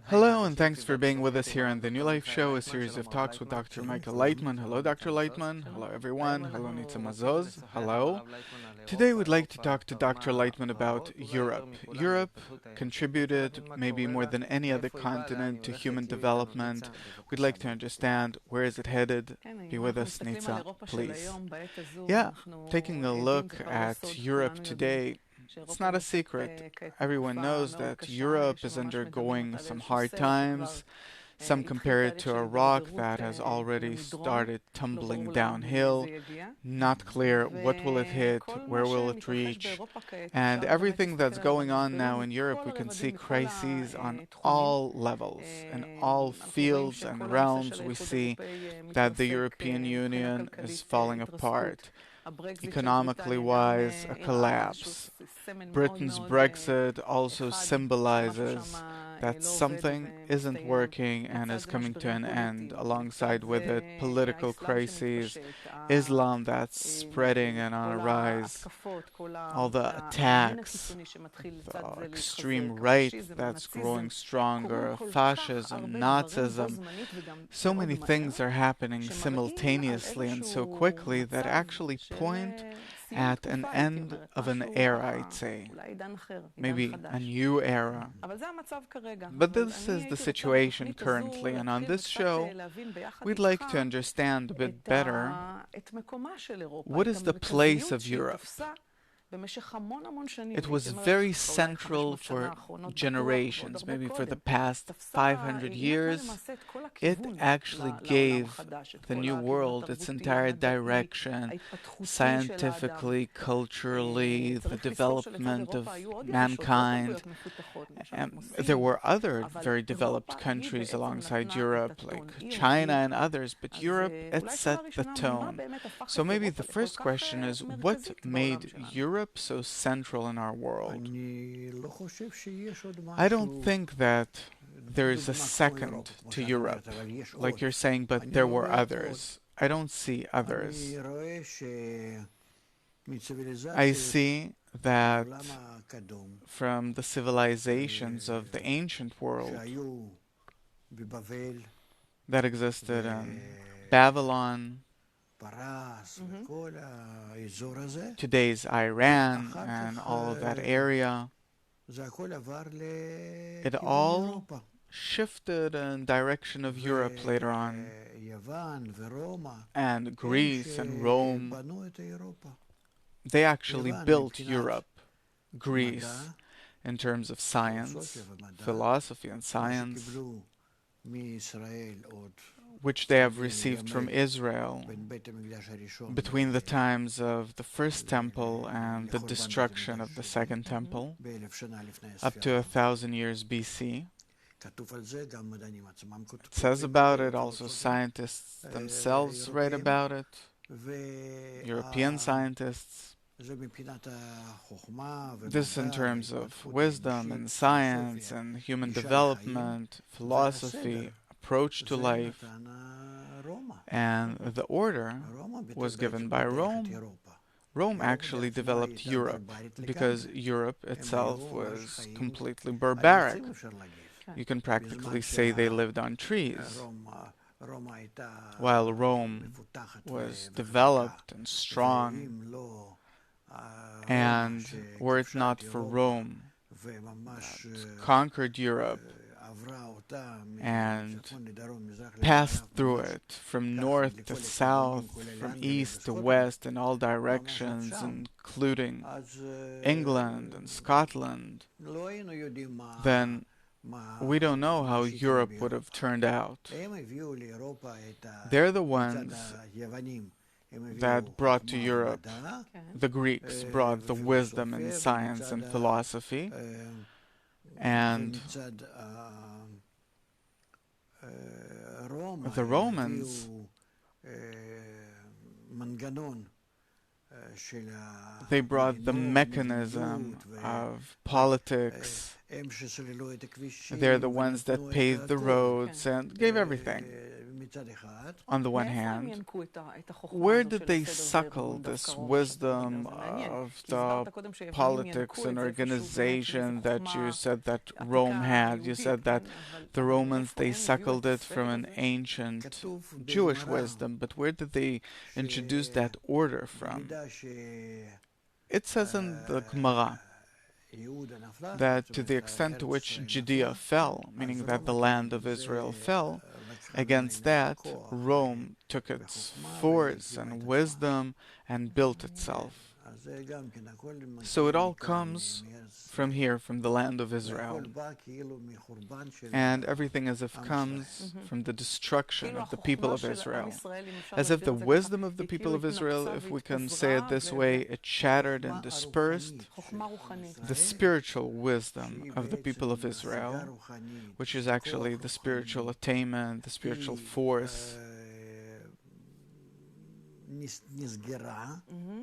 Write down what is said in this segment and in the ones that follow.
Hello, and thanks for being with us here on the New Life Show, a series of talks with Dr. Michael Leitman. Hello, Dr. Leitman. Hello, everyone. Hello, Nitza Mazoz. Hello. Today, we'd like to talk to Dr. Leitman about Europe. Europe contributed, maybe more than any other continent, to human development. We'd like to understand where is it headed. Be with us, Nitza, please. Yeah, taking a look at Europe today, it's not a secret. Everyone knows that Europe is undergoing some hard times. Some compare it to a rock that has already started tumbling downhill. Not clear what will it hit, where will it reach. And everything that's going on now in Europe, we can see crises on all levels. In all fields and realms, we see that the European Union is falling apart. Economically wise, a collapse. Britain's Brexit also symbolizes that something isn't working and is coming to an end. Alongside with it, political crises, Islam that's spreading and on a rise, all the attacks, the extreme right that's growing stronger, fascism, Nazism. So many things are happening simultaneously and so quickly that actually point at an end of an era, I'd say. Maybe a new era. But this is the situation currently, and on this show, we'd like to understand a bit better what is the place of Europe. It was very central for generations, maybe for the past 500 years. It actually gave the New World its entire direction, scientifically, culturally, the development of mankind. There were other very developed countries alongside Europe, like China and others, but Europe, it set the tone. So maybe the first question is, what made Europe so central in our world? I don't think that there is a second to Europe, like you're saying, but there were others. I don't see others. I see that from the civilizations of the ancient world that existed in Babylon, today's Iran and all of that area, it all shifted in direction of Europe later on. And Greece and Rome, they actually built Europe, Greece, in terms of science, philosophy and science, which they have received from Israel between the times of the first temple and the destruction of the second temple, up to 1,000 years BC. It says about it, also scientists themselves write about it, European scientists. This in terms of wisdom and science and human development, philosophy, approach to life, and the order was given by Rome. Rome actually developed Europe because Europe itself was completely barbaric. You can practically say they lived on trees. While Rome was developed and strong, and were it not for Rome that conquered Europe and passed through it from north to south, from east to west, in all directions, including England and Scotland, then we don't know how Europe would have turned out. They're the ones that brought to Europe. The Greeks brought the wisdom and science and philosophy, and the Romans, they brought the mechanism of politics. They're the ones that paved the roads and gave everything. on the one hand, where did they suckle this wisdom of the politics and organization that you said that Rome had? You said that the Romans, they suckled it from an ancient Jewish wisdom, but where did they introduce that order from? It says in the Gemara that to the extent to which Judea fell, meaning that the land of Israel fell, against that Rome took its force and wisdom and built itself. So it all comes from here, from the land of Israel. And everything as if comes from the destruction of the people of Israel. As if the wisdom of the people of Israel, if we can say it this way, it shattered and dispersed. The spiritual wisdom of the people of Israel, which is actually the spiritual attainment, the spiritual force,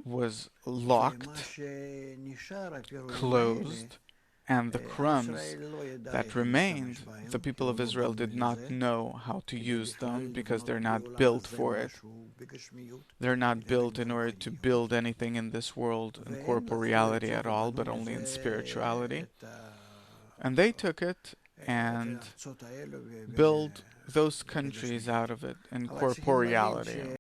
was locked, closed, and the crumbs that remained, the people of Israel did not know how to use them because they're not built for it. They're not built in order to build anything in this world in corporeality at all, but only in spirituality. And they took it and built those countries out of it in corporeality.